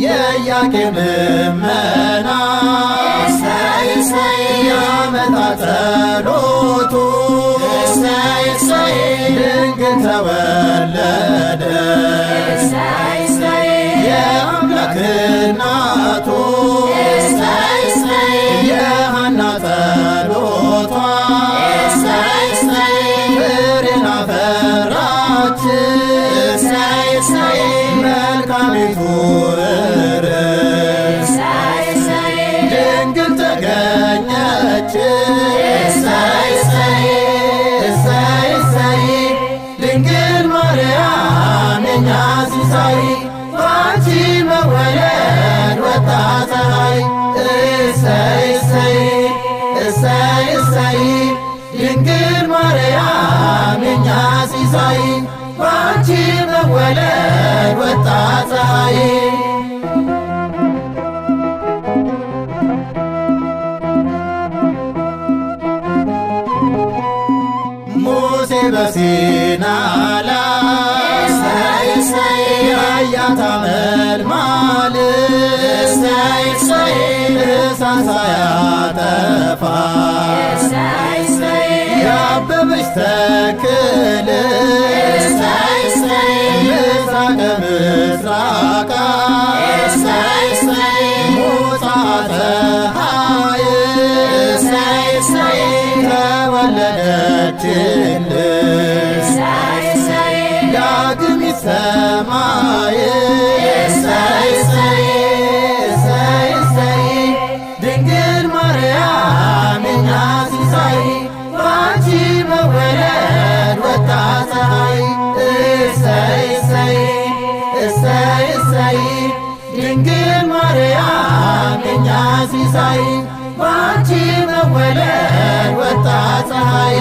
የኢያቄም ልመና እሰይ እሰይ ያመጣ ጸሎቱ እሰይ እሰይ ድንግል ተወለደ እሰይ እሰይ የአምላክ እናቱ እሰይ እሰይ የሐና ጸሎቷ እሰይ እሰይ ፍሬን አፈራች እሰይ እሰይ መልካሚቱ እሰይ እሰይ ድንግል ተገኘች እሰይ እሰይ እሰይ እሰይ ድንግል ማርያም የኛ ሲሳይ ባንቺ መወለድ ወጣ ፀሐይ እሰይ እሰይ እሰይ እሰይ ድንግል ማርያም የኛ ሲሳይ ባንቺ መወለድ ወጣ ፀሐይ ሙሴ በሲና ላይ እሰይ እሰይ ያያት አመልማል እሰይ እሰይ እሳት ሳያጠፋ እሰይ እሰይ ያበበች ተክል እሰይ እሰይ ምስራቀ ምስራቃ እሰይ እሰይ ሙጻተ ፀሐይ እሰይ እሰይ ተወለደችልን እሰይ እሰይ ዳግሚት ሰማይ እሰይ እሰይ እሰይ እሰይ ድንግል ማርያም የኛ ሲሳይ ባንቺ መወለድ ወጣ ፀሐይ እሰይ እሰይ እሰይ እሰይ ድንግል ማርያም የኛ ሲሳይ ባንቺ መወለድ ወጣ ፀሐይ